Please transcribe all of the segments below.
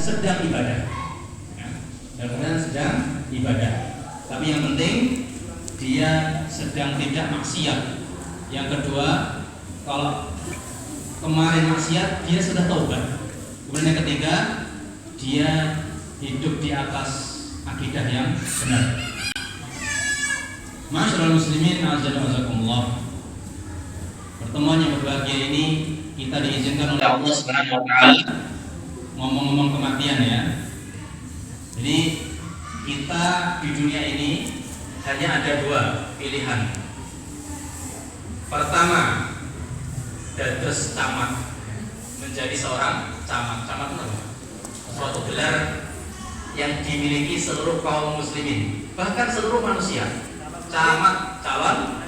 sedang ibadah. Ya, dalam keadaan sedang ibadah. Tapi yang penting dia sedang tidak maksiat. Yang kedua, kalau kemarin maksiat dia sudah taubat. Kemudian yang ketiga, dia hidup di atas akidah yang benar. Masyaallah muslimin azakumullah. Pertemuan yang berbahagia ini kita diizinkan oleh Allah Subhanahu wa taala ngomong-ngomong kematian ya. Jadi kita di dunia ini hanya ada dua pilihan. Pertama, dados camat, menjadi seorang camat. Camat itu apa? Suatu gelar yang dimiliki seluruh kaum muslimin, bahkan seluruh manusia. Camat, calon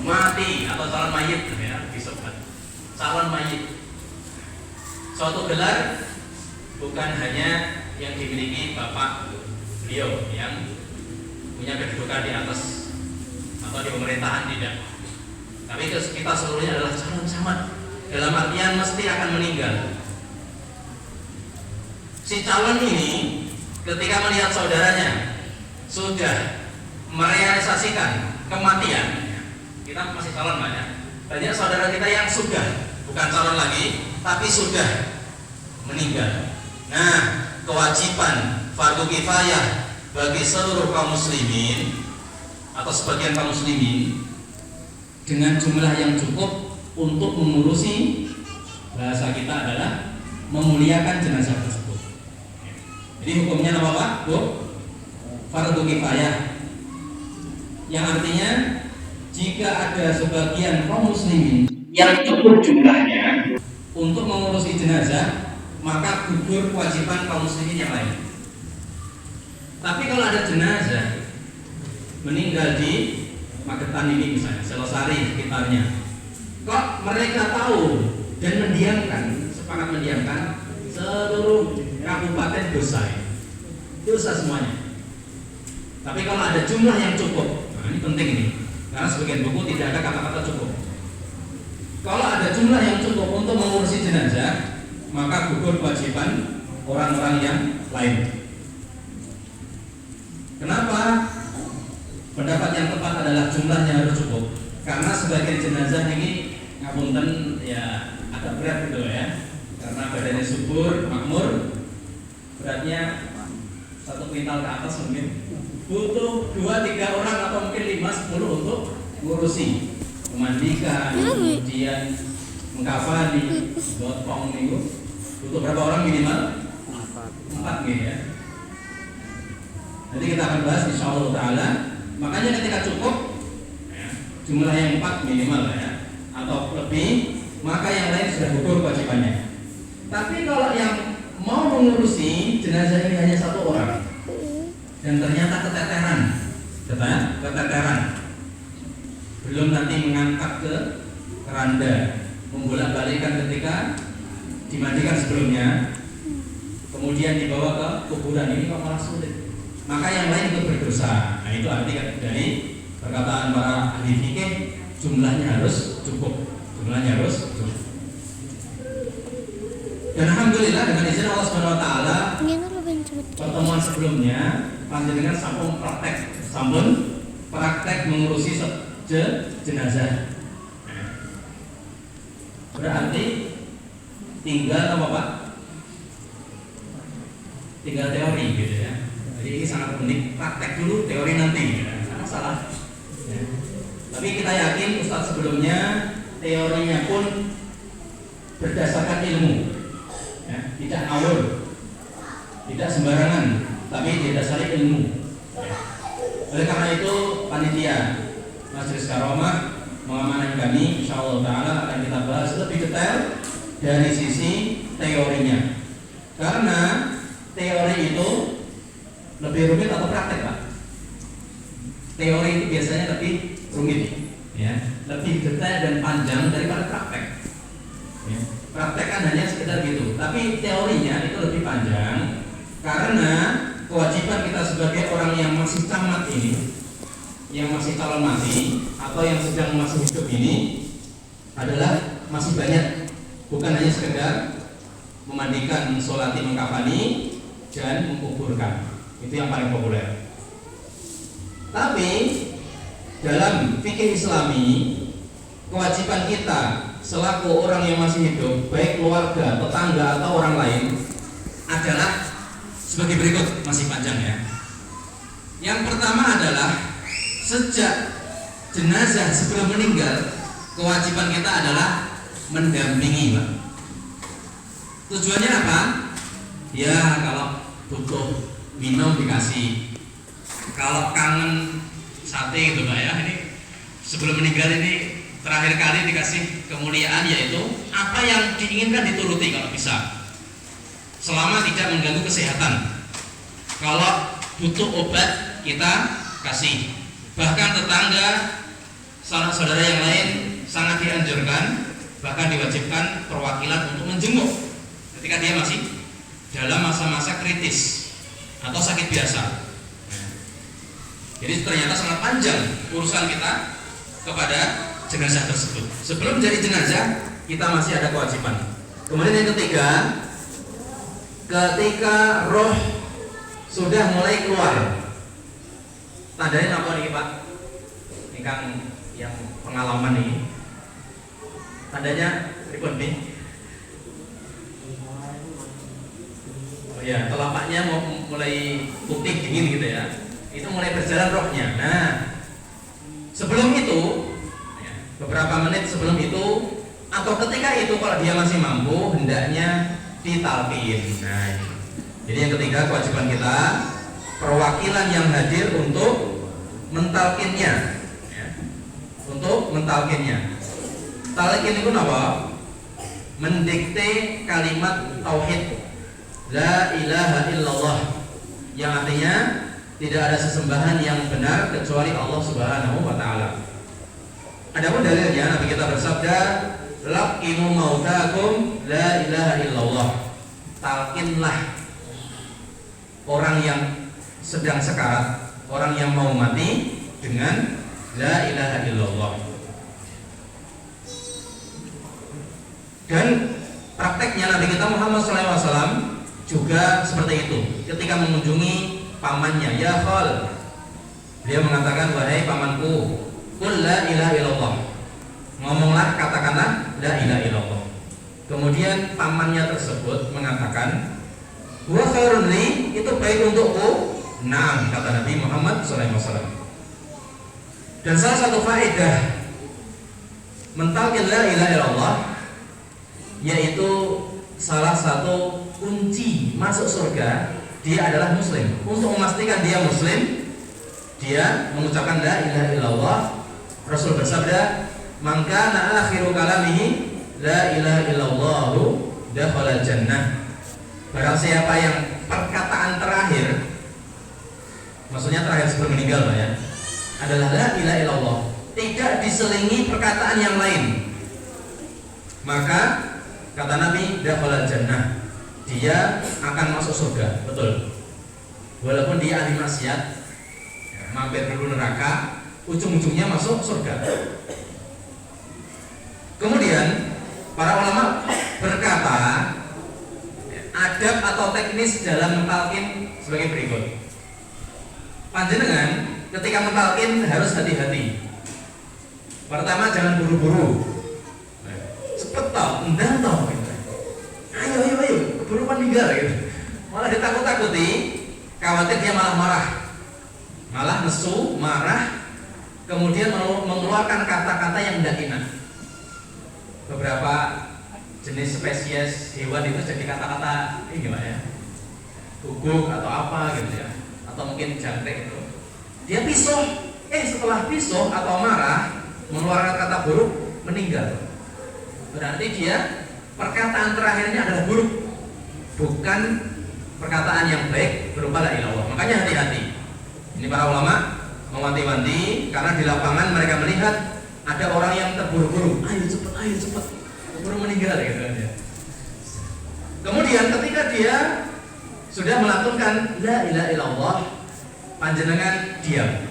mati atau calon mayit ya, disebut calon mayit. Suatu gelar bukan hanya yang dimiliki bapak beliau yang punya kedudukan di atas atau di pemerintahan, tidak. Tapi kita seluruhnya adalah calon camat. Dalam artian mesti akan meninggal. Si calon ini ketika melihat saudaranya sudah merealisasikan kematian, kita masih calon banyak saudara kita yang sudah bukan calon lagi tapi sudah meninggal. Nah, kewajiban fardu kifayah bagi seluruh kaum muslimin atau sebagian kaum muslimin dengan jumlah yang cukup untuk mengurusi, bahasa kita adalah memuliakan jenazah tersebut. Jadi hukumnya apa Pak? Bu? Fardu kifayah. Yang artinya jika ada sebagian kaum muslimin yang cukup jumlahnya untuk mengurusi jenazah, maka gugur kewajiban kaum muslimin yang lain. Tapi kalau ada jenazah meninggal di Magetan ini misalnya, Selosari sekitarnya, kok mereka tahu dan mendiamkan, sepakat mendiamkan seluruh kabupaten dosa semuanya. Tapi kalau ada jumlah yang cukup, nah ini penting ini, karena sebagian buku tidak ada kata-kata cukup. Kalau ada jumlah yang cukup untuk mengurusi jenazah, maka gugur kewajiban orang-orang yang lain. Kenapa? Pendapat yang tepat adalah jumlahnya harus cukup. Karena sebagian jenazah ini ngapunten ya agak berat gitu ya. Karena badannya subur, makmur, beratnya 1 kuintal ke atas mungkin. Butuh 2-3 orang atau mungkin 5-10 untuk ngurusi, memandikan, kemudian mengkafani, gotong itu. Butuh berapa orang minimal? 4 gitu ya. Nanti kita akan bahas insyaallah taala. Makanya ketika cukup ya, jumlah yang 4 minimal ya, atau lebih, maka yang lain sudah gugur kewajibannya. Tapi kalau yang mau mengurusi jenazah ini hanya 1 orang dan ternyata keteteran, belum nanti mengangkat ke keranda, membolak-balikkan ketika dimandikan sebelumnya, kemudian dibawa ke kuburan, ini kok malah sulit, maka yang lain ikut berdosa. Nah itu arti dari perkataan para ahli fikih, jumlahnya harus cukup. Dan alhamdulillah dengan izin Allah Subhanahu wa taala, pertemuan sebelumnya panjenengan sampun praktek mengurusi jenazah. Berarti tinggal apa Pak? Tinggal teori gitu ya. Jadi ini sangat penting, praktek dulu, teori nanti ya. Karena salah ya. Tapi kita yakin Ustadz sebelumnya teorinya pun berdasarkan ilmu ya, tidak ngawur, tidak sembarangan, tapi didasari ilmu ya. Oleh karena itu panitia Majelis Karomah mengamanai kami, insyaallah ta'ala akan kita bahas lebih detail dari sisi teorinya. Karena teori itu lebih rumit atau praktek Pak? Teori itu biasanya lebih rumit ya, lebih detail dan panjang daripada praktek ya. Praktek kan hanya sekedar gitu, tapi teorinya itu lebih panjang. Karena kewajiban kita sebagai orang yang masih camat ini, yang masih calon mati atau yang sedang masih hidup ini adalah masih banyak, bukan hanya sekedar memandikan, sholati, mengkafani, dan menguburkan. Itu yang paling populer. Tapi dalam fikih Islami, kewajiban kita selaku orang yang masih hidup, baik keluarga, tetangga atau orang lain, adalah sebagai berikut, masih panjang ya. Yang pertama adalah sejak jenazah sebelum meninggal, kewajiban kita adalah mendampingi, Pak. Tujuannya apa? Ya, kalau butuh minum dikasih, kalau kangen sate gitu Pak ya, ini sebelum meninggal ini terakhir kali dikasih kemuliaan, yaitu apa yang diinginkan dituruti kalau bisa, selama tidak mengganggu kesehatan. Kalau butuh obat kita kasih, bahkan tetangga, sanak saudara yang lain sangat dianjurkan, bahkan diwajibkan perwakilan untuk menjenguk ketika dia masih dalam masa-masa kritis atau sakit biasa. Jadi ternyata sangat panjang urusan kita kepada jenazah tersebut. Sebelum jadi jenazah, kita masih ada kewajiban. Kemudian yang ketiga, ketika roh sudah mulai keluar, tandanya apa nih Pak? Ini kan yang pengalaman nih. Tandanya ribut nih. Oh ya, telapaknya mau mulai putih dingin gitu ya. Itu mulai berjalan rohnya. Nah, sebelum itu, beberapa menit sebelum itu, atau ketika itu kalau dia masih mampu, hendaknya ditalqin. Nah, jadi yang ketiga kewajiban kita, perwakilan yang hadir untuk mentalkinnya, ya. Untuk mentalkinnya. Talqin itu apa? Mendikte kalimat tauhid la ilaha illallah, yang artinya tidak ada sesembahan yang benar kecuali Allah Subhanahu wa taala. Adapun dalilnya, Nabi kita bersabda, laqinu mautakum la ilaha illallah. Talqinlah orang yang sedang sekarat, orang yang mau mati dengan la ilaha illallah. Dan prakteknya Nabi kita Muhammad SAW juga seperti itu. Ketika mengunjungi pamannya, ya khal, dia mengatakan, wahai pamanku, qul la ilaha illallah, ngomonglah, katakanlah la ilaha illallah. Kemudian pamannya tersebut mengatakan, wa khairun li, itu baik untukku. Naam, kata Nabi Muhammad SAW. Dan salah satu faedah mentalqin la ilaha illallah, yaitu salah satu kunci masuk surga, dia adalah muslim. Untuk memastikan dia muslim, dia mengucapkan la ilaha illallah. Rasul bersabda, man kana akhiru kalamihi la ilaha illallah dakhala jannah. Barang siapa yang perkataan terakhir, maksudnya terakhir sebelum meninggal Pak ya, adalah la ilaha illallah, tidak diselingi perkataan yang lain, maka kata Nabi, dakhala jannah, dia akan masuk surga. Betul. Walaupun dia ahli maksiat, mampir dulu neraka, ujung-ujungnya masuk surga. Kemudian para ulama berkata, adab atau teknis dalam mentalqin sebagai berikut. Panjenengan ketika mentalqin harus hati-hati. Pertama, jangan buru-buru. Cepet tau, endang tau. Ayo, keburu meninggal gitu. Malah ditakut-takuti, khawatir dia malah marah, malah nesu, marah, kemudian mengeluarkan kata-kata yang tidak enak. Beberapa jenis spesies hewan itu jadi kata-kata ini Pak ya, guguk atau apa gitu ya, atau mungkin jangkrik itu. Dia pisuh, setelah pisuh atau marah mengeluarkan kata buruk, meninggal. Berarti dia perkataan terakhirnya adalah buruk, bukan perkataan yang baik berupa la ilaha illallah. Makanya hati-hati. Ini para ulama mewanti-wanti, karena di lapangan mereka melihat ada orang yang terburu-buru, ayo cepet, keburu meninggal gitu ya. Kemudian ketika dia sudah melakukan la ilaha illallah, panjenengan diam,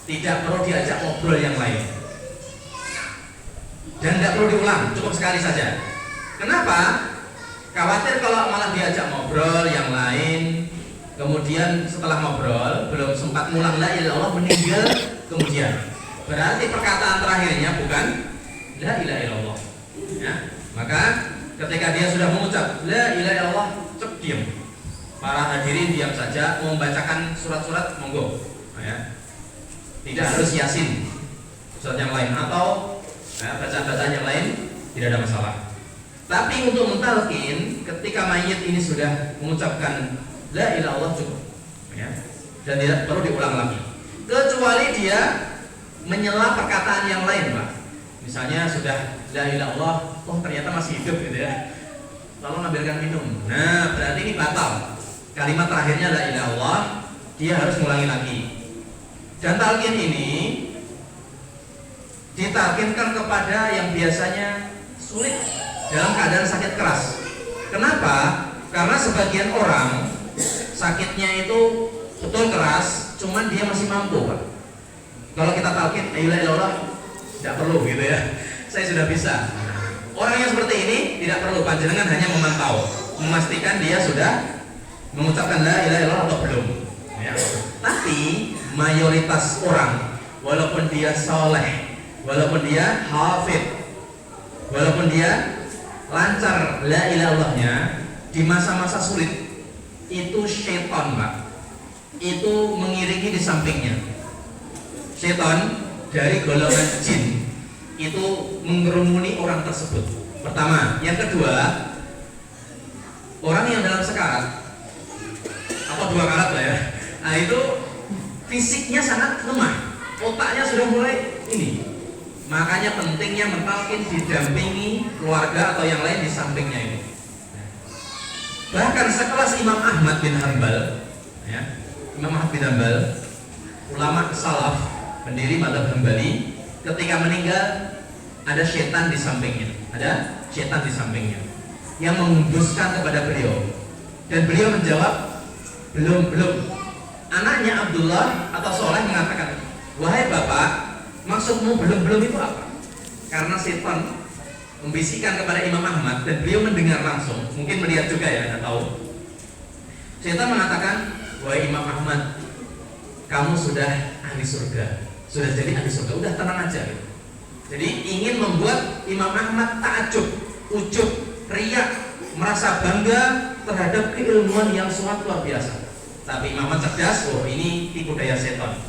tidak perlu diajak ngobrol yang lain, dan tidak perlu diulang, cukup sekali saja. Kenapa? Khawatir kalau malah diajak ngobrol yang lain, kemudian setelah ngobrol belum sempat ngulang la ilaha illallah meninggal kemudian. Berarti perkataan terakhirnya bukan la ilaha illallah. Ya. Maka ketika dia sudah mengucap la ilaha illallah, cep diam. Para hadirin diam saja, mau membacakan surat-surat monggo. Ya. Tidak harus yasin, surat yang lain atau bacaan-bacaan yang lain tidak ada masalah. Tapi untuk mentalkin, ketika mayit ini sudah mengucapkan la ilaha illallah cukup, ya, dan tidak perlu diulang lagi. Kecuali dia menyela perkataan yang lain, Pak. Misalnya sudah la ilaha illallah, oh ternyata masih hidup gitu ya. Lalu ngambilkan minum. Nah, berarti ini batal. Kalimat terakhirnya la ilaha illallah, dia harus mengulangi lagi. Dan talqin ini ditalkinkan kepada yang biasanya sulit dalam keadaan sakit keras. Kenapa? Karena sebagian orang sakitnya itu betul keras, cuman dia masih mampu, Pak. Kalau kita talqin la ilaha illallah, tidak perlu gitu ya. Saya sudah bisa. Orang yang seperti ini tidak perlu, panjenengan hanya memantau, memastikan dia sudah mengucapkan la ilaha illallah atau belum. Ya. Tapi mayoritas orang, walaupun dia soleh, walaupun dia hafid, walaupun dia lancar la ilaha illallahnya, di masa-masa sulit itu syaitan, Pak, itu mengiringi di sampingnya. Syaitan dari golongan jin itu mengerumuni orang tersebut. Pertama, yang kedua, orang yang dalam sekarat atau 2 karat lah ya, nah itu fisiknya sangat lemah, otaknya sudah mulai ini. Makanya pentingnya mentalkin didampingi keluarga atau yang lain di sampingnya ini. Bahkan sekelas Imam Ahmad bin Hanbal, ya, Imam Ahmad bin Hanbal, ulama salaf, pendiri mazhab Hambali, ketika meninggal ada setan di sampingnya, ada setan di sampingnya yang menghembuskan kepada beliau, dan beliau menjawab belum. Anaknya Abdullah atau Soleh mengatakan, wahai bapak, maksudmu belum itu apa? Karena setan membisikkan kepada Imam Ahmad dan beliau mendengar langsung, mungkin melihat juga ya, Anda tahu. Setan mengatakan, wahai Imam Ahmad, kamu sudah ahli surga, sudah jadi ahli surga, udah tenang aja gitu. Jadi ingin membuat Imam Ahmad takjub, ujub, riak, merasa bangga terhadap keilmuan yang sangat luar biasa. Tapi Imam Ahmad cerdas, oh ini tipu daya setan.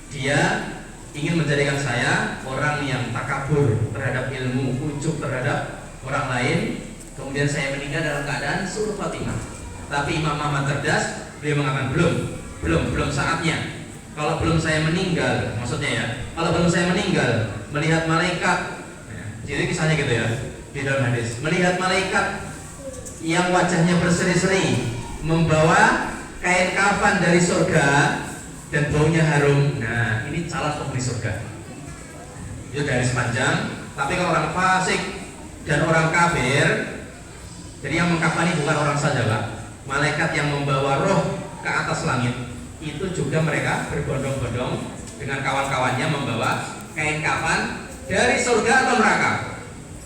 Dia ingin menjadikan saya orang yang takabur terhadap ilmu, ujub terhadap orang lain, kemudian saya meninggal dalam keadaan suruh Fatimah. Tapi Imam Ahmad cerdas, beliau mengatakan belum saatnya. Kalau belum saya meninggal, maksudnya ya, kalau belum saya meninggal, melihat malaikat, jadi kisahnya gitu ya di dalam hadis, melihat malaikat yang wajahnya berseri-seri, membawa kain kafan dari surga dan baunya harum. Nah, ini calon penghuni surga. Itu dari sepanjang. Tapi kalau orang fasik dan orang kafir, jadi yang mengkafani bukan orang saja, Pak. Malaikat yang membawa roh ke atas langit, itu juga mereka berbondong-bondong dengan kawan-kawannya membawa kain kafan dari surga atau neraka.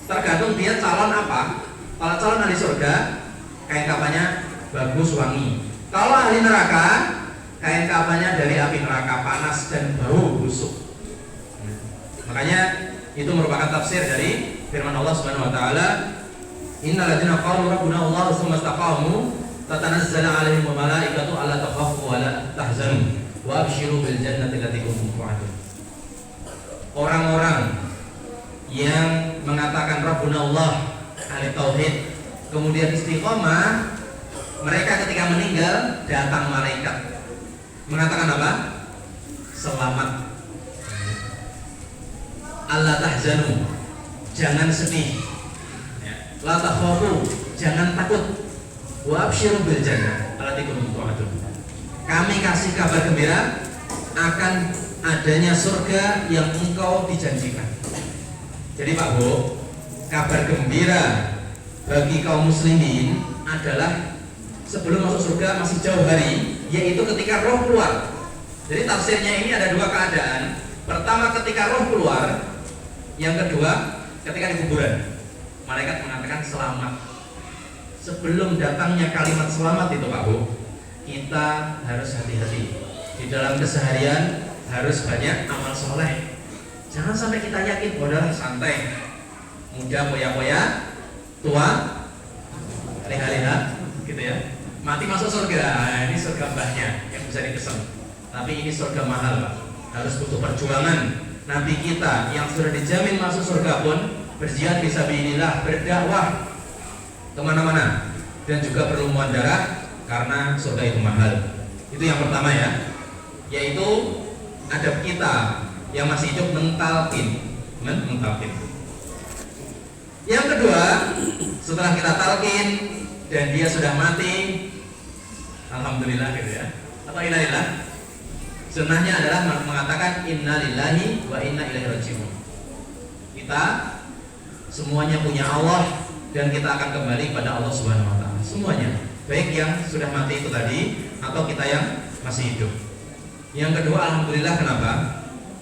Tergantung dia calon apa. Kalau calon ahli surga, kain kafannya bagus, wangi. Kalau ahli neraka, kain kafannya dari api neraka, panas dan bau busuk. Makanya itu merupakan tafsir dari firman Allah Subhanahu wa taala, innal ladzina qalu rabbuna Allah tsumma istaqamu tatanazzalu 'alaihimul malaikatu alla takhafu wa la tahzanu wa abshiru bil jannati allati kuntum tu'adun. Orang-orang yang mengatakan rabbuna Allah, ahli tauhid, kemudian istiqomah, mereka ketika meninggal datang malaikat mengatakan apa? Selamat, Allah tahzanu, jangan sedih, la takhafu, jangan takut, wa abshiru bil jannah allati kuntum tu'adun. Kami kasih kabar gembira akan adanya surga yang engkau dijanjikan. Jadi Pak Bu, kabar gembira bagi kaum muslimin adalah sebelum masuk surga masih jauh hari, yaitu ketika roh keluar. Jadi tafsirnya ini ada 2 keadaan. Pertama ketika roh keluar, yang kedua ketika di kuburan. Malaikat mengatakan selamat. sebelum datangnya kalimat selamat itu Pak Bu, kita harus hati-hati di dalam keseharian, harus banyak amal soleh. Jangan sampai kita yakin udah santai, muda poya-poya, tua leha-leha gitu ya, mati masuk surga. Nah, ini surga mbahnya yang bisa dipesen, tapi ini surga mahal Pak, harus butuh perjuangan. Nabi kita yang sudah dijamin masuk surga pun berjihad fisabilillah, berdakwah kemana-mana, dan juga berlumuran darah karena surga itu mahal. Itu yang pertama ya, yaitu adab kita yang masih hidup mentalkin. Yang kedua, setelah kita talkin dan dia sudah mati, alhamdulillah gitu ya, atau innalillah, sunnahnya adalah mengatakan innalillahi wa inna ilaihi raji'un. Kita semuanya punya Allah dan kita akan kembali pada Allah Subhanahu wa taala. Semuanya, baik yang sudah mati itu tadi atau kita yang masih hidup. Yang kedua, alhamdulillah, kenapa?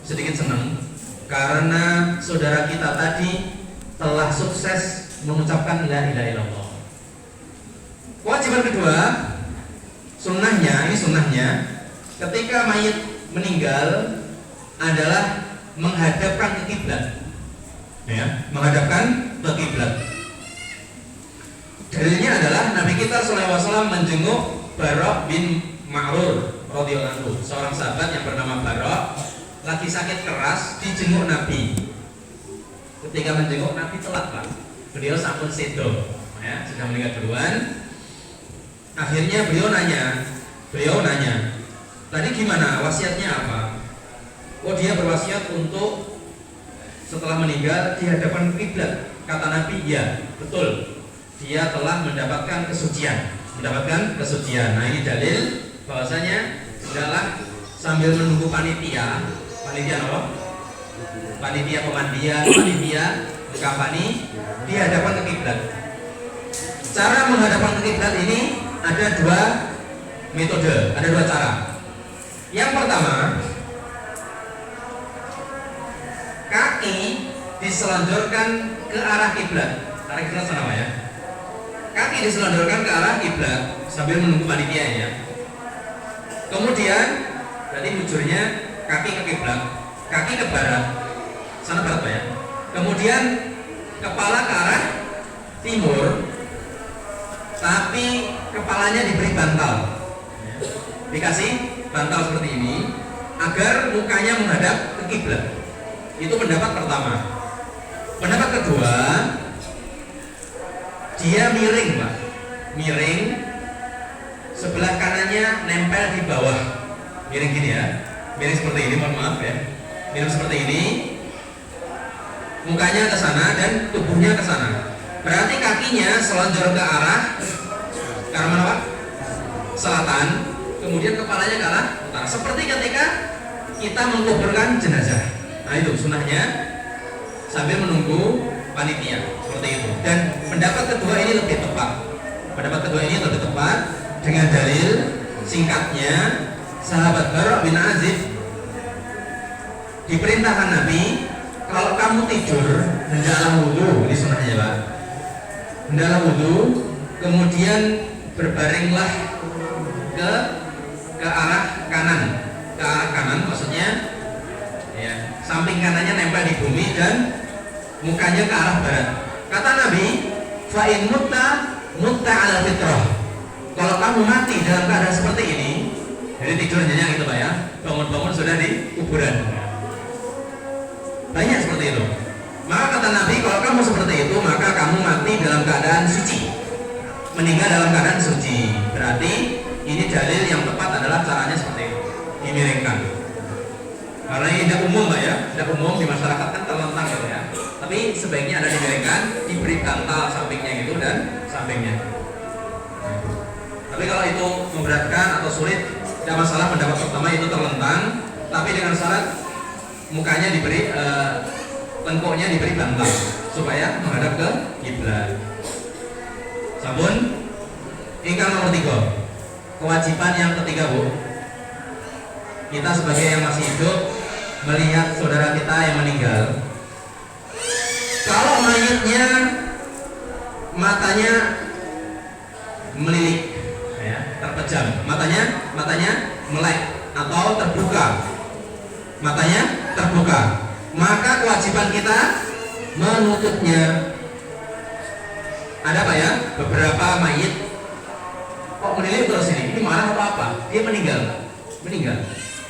Sedikit senang karena saudara kita tadi telah sukses mengucapkan la ilaha illallah. Kewajiban kedua, sunnahnya, ini sunnahnya, ketika mayit meninggal adalah menghadapkan ke kiblat. Ya, menghadapkan ke kiblat. Dalilnya adalah Nabi kita SAW menjenguk Bara' bin Ma'rur radhiyallahu anhu, seorang sahabat yang bernama Bara' lagi sakit keras, dijenguk Nabi. Ketika menjenguk Nabi telat Pak, beliau sampun sedo, ya, sudah meninggal duluan. Akhirnya beliau nanya, tadi gimana, wasiatnya apa? Oh, dia berwasiat untuk setelah meninggal di hadapan kiblat. Kata Nabi, ya betul, dia telah mendapatkan kesucian. Nah, ini dalil bahwasanya adalah sambil menunggu panitia apa? Panitia pemandian, panitia mengkafani di hadapan ke kiblat. Cara menghadapkan ke kiblat ini ada dua metode, ada dua cara. Yang pertama, kaki diselonjorkan ke arah kiblat. Arah kiblat sana ya. Kaki diselonjorkan ke arah kiblat sambil menunggu panitia ya. Kemudian berarti bujurnya kaki ke kiblat, kaki ke barat, sana barat Pak ya. Kemudian kepala ke arah timur, tapi kepalanya diberi bantal. Dikasih bantal seperti ini agar mukanya menghadap ke kiblat. Itu pendapat pertama. Pendapat kedua, dia miring Pak, miring, sebelah kanannya nempel di bawah, miring gini ya, miring seperti ini, mohon maaf ya, miring seperti ini, mukanya ke sana dan tubuhnya ke sana. Berarti kakinya selonjor ke arah mana Pak? Selatan. Kemudian kepalanya ke arah utara. Seperti ketika kita menguburkan jenazah. Nah itu sunnahnya sambil menunggu panitia seperti itu. Dan pendapat kedua ini lebih tepat. Dengan dalil singkatnya, sahabat Bara' bin Azib diperintahkan Nabi, kalau kamu tidur hendaklah wudu, ini sunnahnya Pak. Hendaklah wudu, kemudian berbaringlah ke arah kanan, maksudnya ya, samping kanannya nempel di bumi dan mukanya ke arah barat. Kata Nabi, fa in mutta ala fitrah. Kalau kamu mati dalam keadaan seperti ini, jadi tidur nyenyak gitu Pak ya, bangun-bangun sudah di kuburan. Banyak seperti itu. Maka kata Nabi, kalau kamu seperti itu, maka kamu mati dalam keadaan suci, meninggal dalam keadaan suci. Berarti ini dalil yang tepat adalah caranya seperti itu, dimiringkan. Karena ini tidak umum Pak ya, tidak umum di masyarakat kan terlentang gitu ya. Tapi sebaiknya ada dimiringkan, diberi bantal sampingnya gitu dan sampingnya. Tapi kalau itu memberatkan atau sulit, tidak masalah. Pendapat pertama itu terlentang, tapi dengan syarat mukanya diberi, tengkuknya diberi bantal supaya menghadap ke kiblat. Sampun. Ingkang nomor 3, kewajiban yang ketiga Bu, kita sebagai yang masih hidup melihat saudara kita yang meninggal. Kalau mayitnya matanya melilik, ya, terpejam. Matanya melek atau terbuka. Matanya terbuka. Maka kewajiban kita menutupnya. Ada apa ya? Beberapa mayit kok melilit terus ini marah atau apa? Dia meninggal.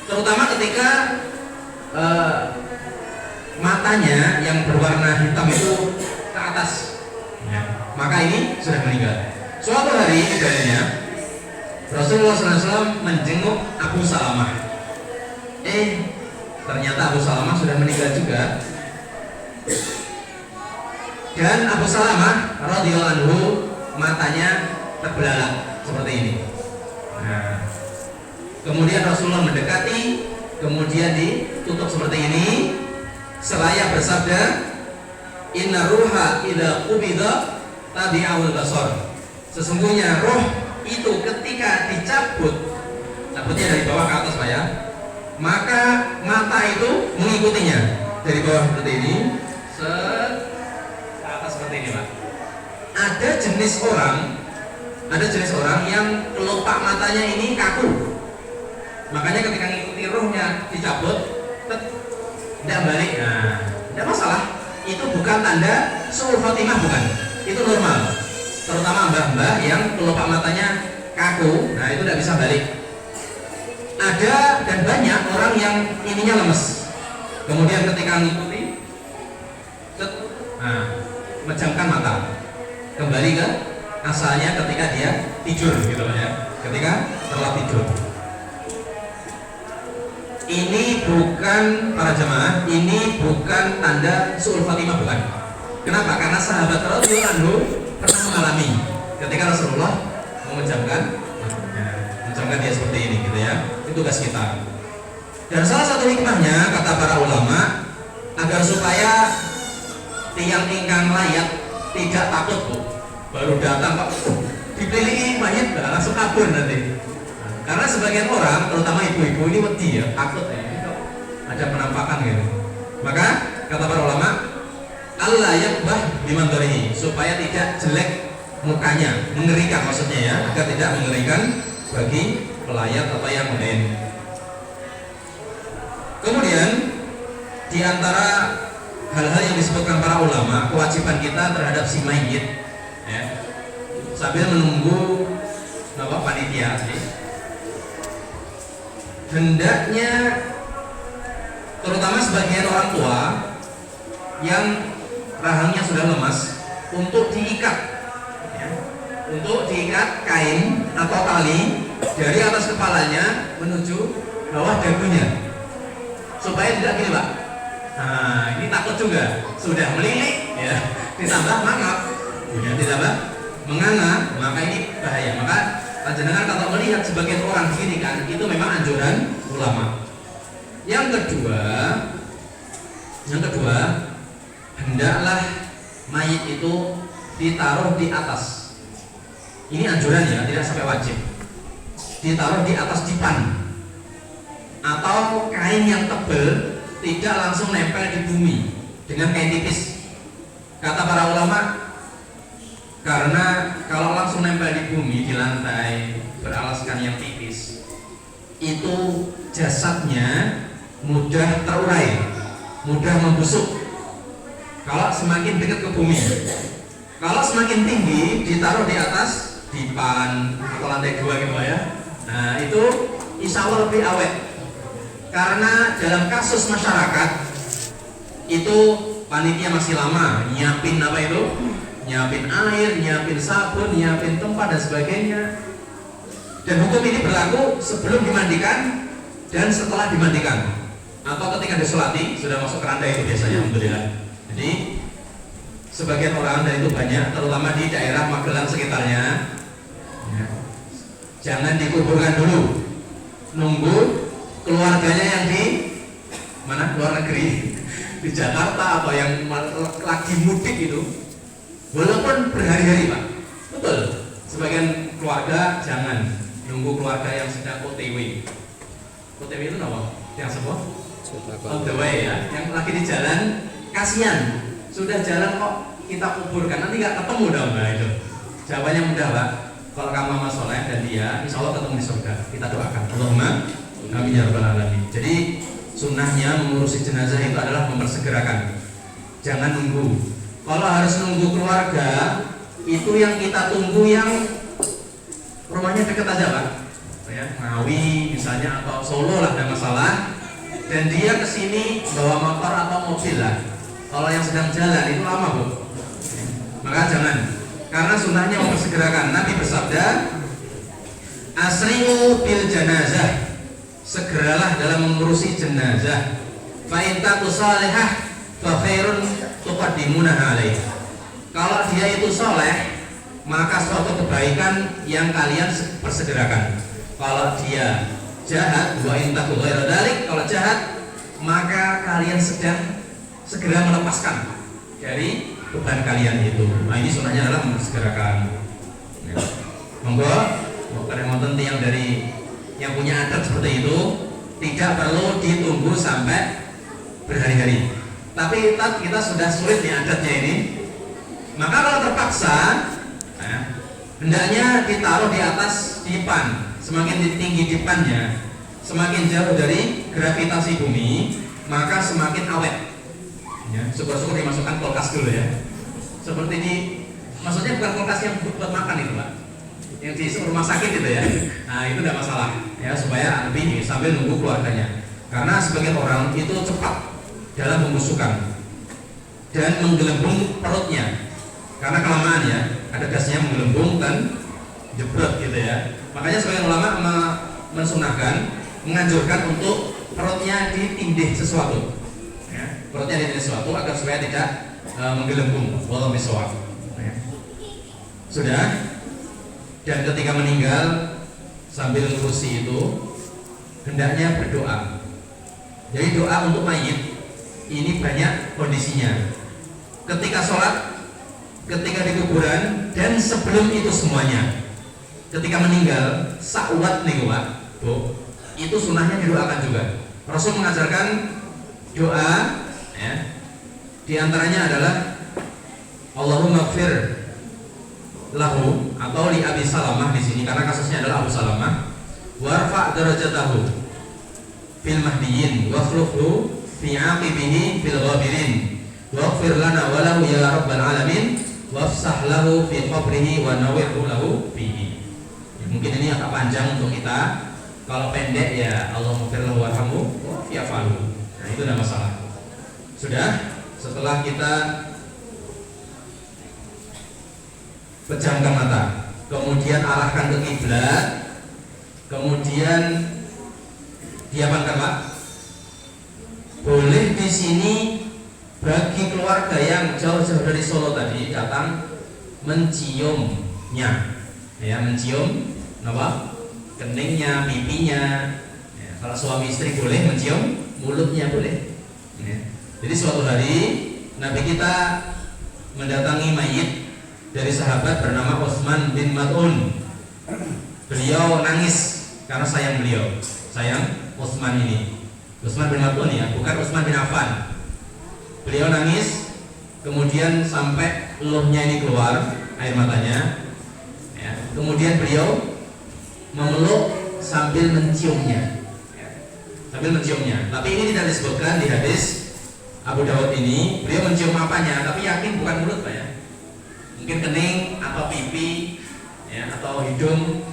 Terutama ketika matanya yang berwarna hitam itu ke atas, maka ini sudah meninggal. Suatu hari keadaannya Rasulullah SAW menjenguk Abu Salamah. Ternyata Abu Salamah sudah meninggal juga. Dan Abu Salamah radhiyallahu anhu matanya terbelalak seperti ini. Nah, kemudian Rasulullah mendekati, kemudian ditutup seperti ini, seraya bersabda, Inna ruha idza qubida tabi'ul basar. Sesungguhnya roh itu ketika cabutnya dari bawah ke atas Pak ya, maka mata itu mengikutinya dari bawah seperti ini, ke atas seperti ini Pak. Ada jenis orang yang kelopak matanya ini kaku. Makanya ketika ngikuti rohnya dicabut, tidak balik. Nah, tidak masalah. Itu bukan tanda su'ul khotimah, bukan. Itu normal. Terutama mbah-mbah yang kelopak matanya kaku, nah itu tidak bisa balik. Ada dan banyak orang yang ininya lemes. Kemudian ketika ngikuti, memejamkan mata, kembali ke asalnya ketika dia tidur gitu ya. Ketika telah tidur. Ini bukan para jemaah, ini bukan tanda su'ul khotimah, bukan. Kenapa? Karena sahabat radhiyallahu anhu pernah mengalami ketika Rasulullah memejamkan dia seperti ini gitu ya. Itu tugas kita. Dan salah satu hikmahnya kata para ulama agar supaya tiang ingkang layak tidak takut Bu. Baru datang Pak, dipilih mayat langsung kabur nanti. Karena sebagian orang, terutama ibu-ibu ini wedi ya, takut ya, ada penampakan gitu. Maka kata para ulama, Allah yakbah bimandorihi, supaya tidak jelek mukanya, mengerikan maksudnya ya, agar tidak mengerikan bagi pelayat atau yang lain. Kemudian di antara hal-hal yang disebutkan para ulama, kewajiban kita terhadap si mayit, ya, sambil menunggu panitia. Hendaknya terutama sebagian orang tua yang rahangnya sudah lemas untuk diikat kain atau tali dari atas kepalanya menuju bawah dagunya supaya tidak gini Pak. Nah ini takut juga, sudah melilit ya, ditambah mangap ya, ditambah menganga, maka ini bahaya. Maka panjenengan kalau melihat sebagian orang gini kan, itu memang anjuran ulama. Yang kedua, hendaklah mayit itu ditaruh di atas. Ini anjuran ya, tidak sampai wajib. Ditaruh di atas dipan atau kain yang tebal, tidak langsung nempel di bumi dengan kain tipis. Kata para ulama, karena kalau langsung nempel di bumi, di lantai beralaskan yang tipis, itu jasadnya mudah terurai, mudah membusuk kalau semakin dekat ke bumi. Kalau semakin tinggi, ditaruh di atas dipan atau lantai 2 gitu ya, nah itu insya Allah lebih awet. Karena dalam kasus masyarakat itu panitia masih lama nyiapin nyiapin air, nyiapin sabun, nyiapin tempat dan sebagainya. Dan hukum ini berlaku sebelum dimandikan dan setelah dimandikan, atau ketika disolati sudah masuk keranda itu biasanya, alhamdulillah. Jadi sebagian orang, dan itu banyak, terutama di daerah Magelang sekitarnya, ya, jangan dikuburkan dulu, nunggu keluarganya yang di mana, luar negeri, di Jakarta atau yang lagi mudik itu, walaupun berhari-hari Pak, betul. Sebagian keluarga jangan nunggu keluarga yang sedang OTW. OTW itu apa? Yang sebuah on the way ya, yang lagi di jalan, kasihan. Sudah jalan kok kita kuburkan, nanti nggak ketemu dong. Nah itu jawabannya mudah Pak. kalau kamu amal soleh dan dia, insya Allah ketemu di surga. Kita doakan. Allahumma amin ya rabbal alamin. Jadi sunnahnya mengurusi jenazah itu adalah mempersegerakan. Jangan nunggu. Kalau harus nunggu keluarga, itu yang kita tunggu yang rumahnya dekat aja Pak. Ya, Ngawi misalnya atau Solo lah ada masalah. Dan dia kesini bawa motor atau mobil lah. Kalau yang sedang jalan itu lama Bu. Maka jangan. Karena sunnahnya mempersegerakan. Nabi bersabda, asri'u bil janazah. Segeralah dalam mengurusi jenazah. Fa in taku salihah fa khairun tuqaddimunaha alaih. Kalau dia itu soleh, maka suatu kebaikan yang kalian persegerakan. Kalau dia jahat, wa in taku ghairu dzalik, kalau jahat, maka kalian sedang segera melepaskan dari beban kalian itu. Nah, ini sunnahnya adalah mempersegerakan. Ya. Monggo, karena wonten tiyang dari yang punya adat seperti itu tidak perlu ditunggu sampai berhari-hari. Tapi kita sudah sulit nih adatnya ini. Maka kalau terpaksa, hendaknya ditaruh di atas dipan. Semakin tinggi dipannya, semakin jauh dari gravitasi bumi, maka semakin awet. Ya, syukur-syukur dimasukkan kulkas dulu ya. Seperti di, maksudnya bukan kulkas yang buat makan itu Pak, yang di rumah sakit itu ya. Nah itu tidak masalah ya, supaya lebih sambil nunggu keluarganya. Karena sebagian orang itu cepat dalam pembusukan dan menggelembung perutnya. Karena kelamaan ya, ada gasnya menggelembung dan jebrot gitu ya. Makanya sebagian ulama mensunahkan, menganjurkan untuk perutnya ditindih sesuatu. Ya, perutnya ditindih sesuatu agar supaya tidak menggelembung. Wallahu bisawab. Ya. Sudah. Dan ketika meninggal sambil ngurusi itu hendaknya berdoa. Jadi doa untuk mayit ini banyak kondisinya. Ketika sholat, ketika di kuburan, dan sebelum itu semuanya. Ketika meninggal, sa'ulat nih Pak, Bu, itu sunnahnya didoakan juga. Rasul mengajarkan doa, ya, di antaranya adalah Allahumma gfir lahu atau li Abi Salamah di sini karena kasusnya adalah Abu Salamah, warfa' darajatahu fil mahdiyin wafruhu fi aqibihi fil ghabirin waghfir lana wa lahu ya rabbal alamin wafsah lahu fi qabrihi wa nawwirhu lahu fihi. Mungkin ini agak panjang untuk kita. Kalau pendek ya Allahumma ighfir lahu warhamhu wa fi'afalu. Nah itu tidak masalah. Sudah, setelah kita pejamkan mata, kemudian arahkan ke kiblat, kemudian diapakan Pak? Boleh di sini bagi keluarga yang jauh-jauh dari Solo tadi datang menciumnya, ya mencium apa? Keningnya, pipinya. Ya, kalau suami istri boleh mencium mulutnya boleh. Ya. Jadi suatu hari Nabi kita mendatangi mayit dari sahabat bernama Utsman bin Mat'un. Beliau nangis karena sayang beliau, sayang Utsman ini. Utsman bin Mat'un ya, bukan Utsman bin Affan. Beliau nangis, kemudian sampai eluhnya ini keluar air matanya. Ya. Kemudian beliau memeluk sambil menciumnya, sambil menciumnya. Tapi ini tidak disebutkan di hadis Abu Dawud ini. Beliau mencium apanya? Tapi yakin bukan mulut Pak ya. Mungkin kening atau pipi, ya, atau hidung,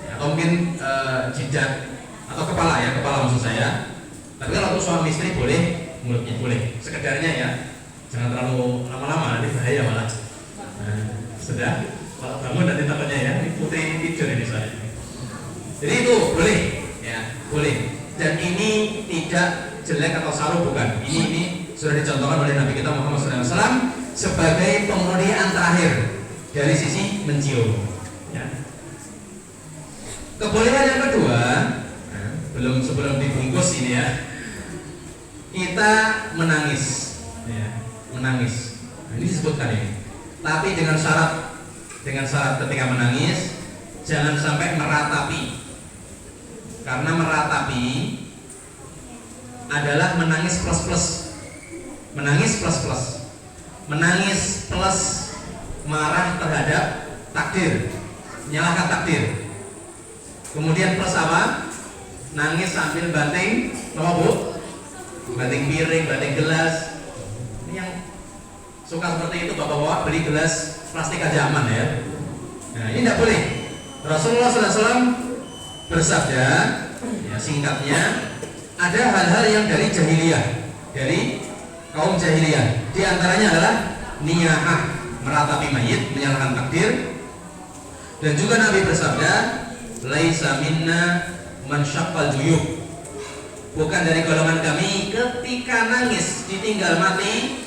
ya, atau mungkin jidat atau kepala ya, kepala maksud saya. Tapi kalau untuk suami istri boleh mulutnya, boleh. Sekedarnya ya, jangan terlalu lama-lama nanti bahaya malah. Nah, sudah. Kalau bangun nanti takutnya ya, ini putri tidur ini saya. Jadi itu boleh, ya boleh. Dan ini tidak jelek atau saru bukan. Ini sudah dicontohkan oleh Nabi kita Muhammad SAW sebagai pemuliaan terakhir dari sisi mencium. Ya. Kebolehan yang kedua, sebelum dibungkus ini ya, kita menangis, ya, menangis. Nah, ini disebutkan ini. Tapi dengan syarat ketika menangis jangan sampai meratapi, karena meratapi adalah menangis plus, menangis plus marah terhadap takdir, menyalahkan takdir. Kemudian plus apa? Nangis sambil banting, apa bu? Banting piring, banting gelas. Ini yang suka seperti itu, bapak-bapak beli gelas plastik aja aman ya. Nah ini tidak boleh. Rasulullah SAW bersabda, ya singkatnya, ada hal-hal yang dari jahiliyah, dari kaum jahiliyah. Di antaranya adalah niyahah, meratapi mayit, menyalahkan takdir. Dan juga Nabi bersabda, laisa minna man syaqqal juyub. Bukan dari golongan kami ketika nangis ditinggal mati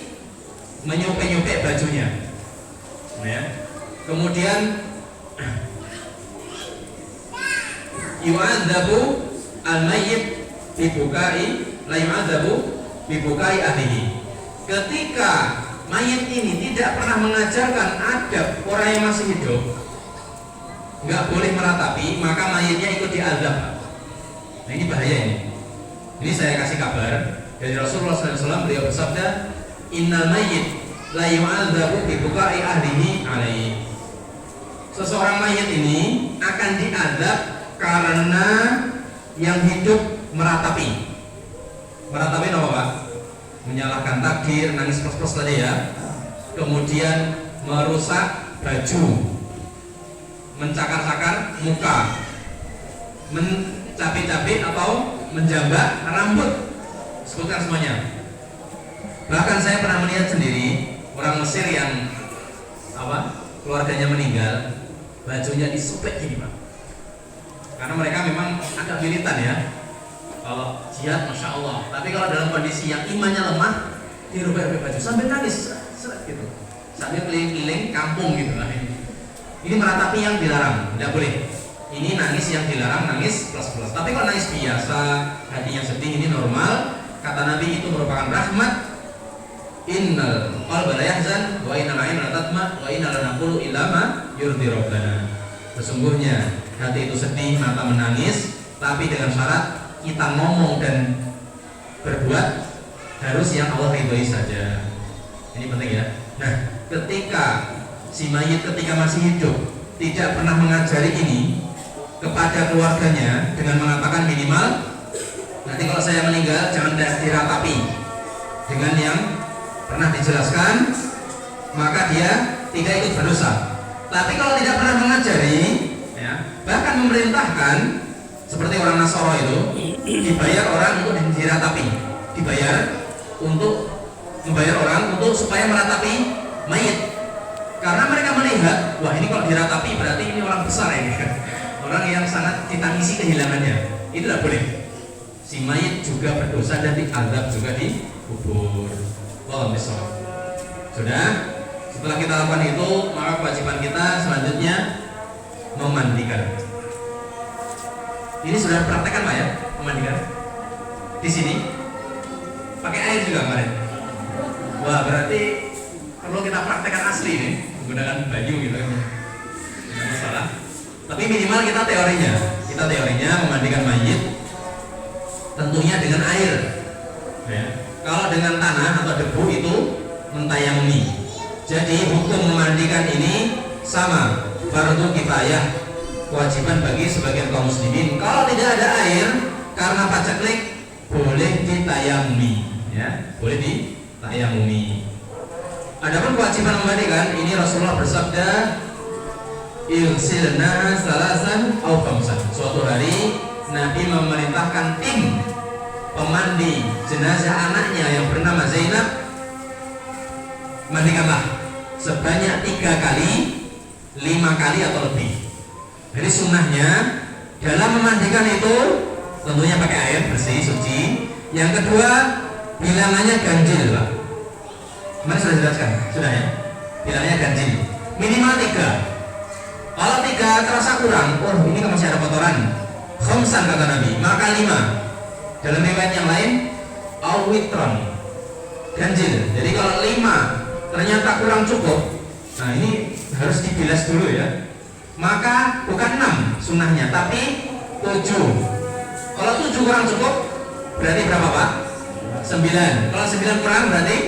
menyupek-nyupek bajunya. Ya. Kemudian yu'adzabu al-mayyit bibukai la yu'adzabu bibukai ahlihi. Ketika mayit ini tidak pernah mengajarkan adab orang yang masih hidup, nggak boleh meratapi, maka mayitnya ikut diazab. Nah ini bahaya ini. Ini saya kasih kabar dari Rasulullah SAW, beliau bersabda, innal mayyit la yu'adzabu bibukai ahlihi alaihi. Seseorang mayit ini akan diazab karena yang hidup meratapi. Meratapi apa Pak? Menyalahkan takdir, nangis plus-plus tadi ya. Kemudian merusak baju, mencakar-cakar muka, mencapik-capik atau menjambak rambut. Sebutkan semuanya. Bahkan saya pernah melihat sendiri orang Mesir yang keluarganya meninggal, bajunya disopek gini Pak. Karena mereka memang agak militan ya. Kalau jihad Masya Allah. Tapi kalau dalam kondisi yang imannya lemah, dirubah-rubah baju sambil nangis seret gitu, sambil keliling-keliling kampung gitu lah. Ini meratapi yang dilarang, tidak boleh. Ini nangis yang dilarang, nangis plus-plus. Tapi kalau nangis biasa, hatinya sedih, ini normal. Kata Nabi itu merupakan rahmat. Innal qalba la yahzan wa innal 'aina la tatma wa inna la naqulu illa ma yurdi rabbana. Sesungguhnya hati itu sedih, mata menangis, tapi dengan syarat kita ngomong dan berbuat harus yang Allah ridhoi saja. Ini penting ya. Nah, ketika si mayit ketika masih hidup tidak pernah mengajari ini kepada keluarganya dengan mengatakan minimal, nanti kalau saya meninggal jangan diratapi dengan yang pernah dijelaskan, maka dia tidak ikut berdosa. Tapi kalau tidak pernah mengajari, ya, bahkan memerintahkan, seperti orang Nasoro itu, dibayar orang untuk diratapi, dibayar untuk membayar orang untuk supaya meratapi mayit, karena mereka melihat, wah ini kalau diratapi berarti ini orang besar ya, orang yang sangat ditangisi kehilangannya. Itu tidak boleh. Si mayit juga berdosa dan diazab juga di kubur. Sudah, setelah kita lakukan itu, maka kewajiban kita selanjutnya memandikan. Ini sudah praktekkan Pak ya, memandikan di sini pakai air juga kemarin. Wah berarti perlu kita praktekkan asli nih, menggunakan baju gitu kan, tidak masalah. Tapi minimal kita teorinya memandikan mayit tentunya dengan air. Ya. Kalau dengan tanah atau debu itu mentayamumi. Jadi hukum memandikan ini sama, fardu kifayah, kewajiban bagi sebagian kaum muslimin. Kalau tidak ada air karena paceklik, boleh ditayamumi, ya, boleh ditayamumi. Adapun kewajiban memandikan ini Rasulullah bersabda, ilsilna salasan au khamsan. Suatu hari Nabi memerintahkan tim pemandi jenazah anaknya yang bernama Zainab, mandikanlah sebanyak 3 kali, 5 kali atau lebih. Jadi sunnahnya dalam memandikan itu tentunya pakai air bersih, suci. Yang kedua, bilangannya ganjil Pak. Kemarin sudah jelaskan, sudah ya. Bilangannya ganjil, minimal 3. Kalau 3 terasa kurang, ini masih ada kotoran, khamsan kata Nabi, maka 5. Dalam riwayat yang lain, awitron, ganjil. Jadi kalau 5 ternyata kurang cukup, nah ini harus dibilas dulu ya. Maka bukan 6 sunnahnya, tapi 7. Kalau 7 kurang cukup, berarti berapa Pak? 9. Kalau 9 kurang berarti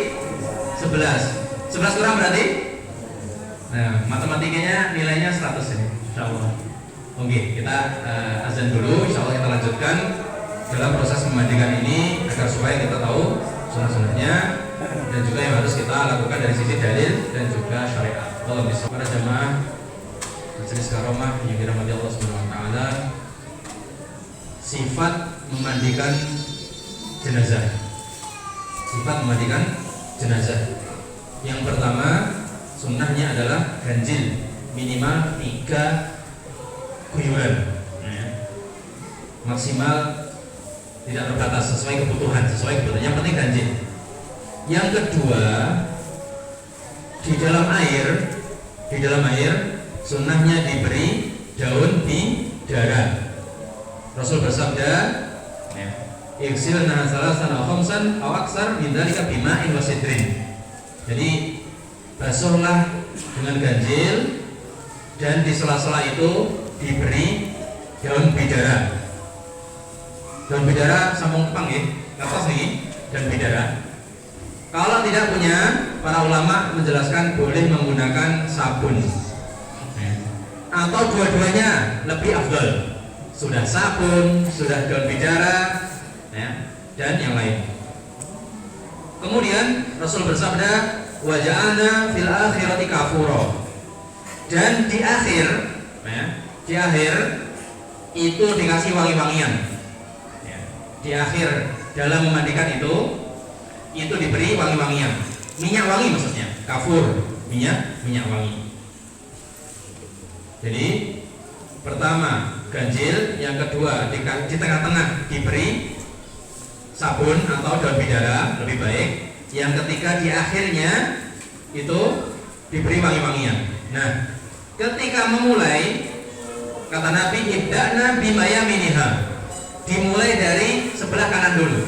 11. 11 kurang berarti? Nah, matematikanya nilainya 100 ini, insya Allah. Oke, kita azan dulu, insya Allah kita lanjutkan dalam proses memandikan ini agar supaya kita tahu sunnah-sunnahnya dan juga yang harus kita lakukan dari sisi dalil dan juga syariat. Allah bisa para jamaah majelis karomah yang dirahmati Allah Subhanahu wa taala, sifat memandikan jenazah. Sifat memandikan jenazah. Yang pertama, sunnahnya adalah ganjil minimal 3 guyuran, maksimal tidak terbatas, sesuai kebutuhan. Yang penting ganjil. Yang kedua, di dalam air sunnahnya diberi daun bidara. Rasul bersabda, "Igsilna salasan aw khamsan aw aksar min dzalika bima'in wa sidrin." Jadi basuhlah dengan ganjil dan di sela-sela itu diberi daun bidara. Daun bidara sambung kepang ya, kertas nih, daun bidara. Kalau tidak punya, para ulama menjelaskan boleh menggunakan sabun atau dua-duanya lebih afdal. Sudah sabun, sudah daun bidara, ya, dan yang lain. Kemudian Rasul bersabda, "Wa ja'alna fil akhirati kafura." Dan di akhir, ya, di akhir itu dikasih wangi-wangian. Ya, di akhir dalam memandikan itu diberi wangi-wangian. Minyak wangi maksudnya, kafur, minyak wangi. Jadi pertama ganjil, yang kedua di tengah-tengah diberi sabun atau daun bidara lebih baik. Yang ketiga di akhirnya itu diberi wangi-wangian. Nah, ketika memulai, kata Nabi, ibda'na bimayaminiha, dimulai dari sebelah kanan dulu.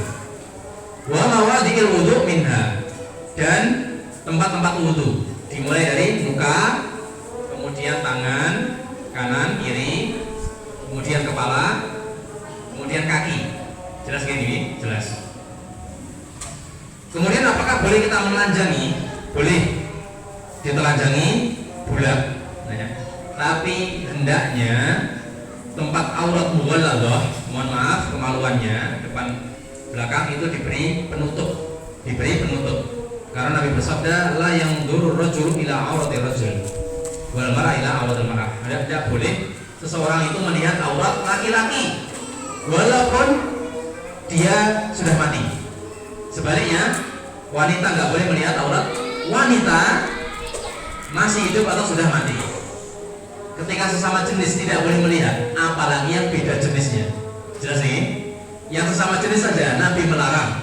Wa mawadhi'il wudu' minha, dan tempat-tempat wudu dimulai dari muka, kemudian tangan kanan kiri, kemudian kepala, kemudian kaki. Jelas gini? Jelas. Kemudian apakah boleh kita menelanjangi? Boleh ditelanjangi bulat, nah, tapi hendaknya tempat aurat mughalladhah, mohon maaf kemaluannya, depan belakang itu diberi penutup. Karena Nabi bersabda, la yanzuru rajulu ila aurati rajul wal mar'a ila auratil mar'ah. Tidak boleh seseorang itu melihat aurat laki-laki walaupun dia sudah mati. Sebaliknya, wanita nggak boleh melihat aurat wanita masih hidup atau sudah mati. Ketika sesama jenis tidak boleh melihat, apalagi yang beda jenisnya. Jelas ini? Yang sesama jenis saja Nabi melarang,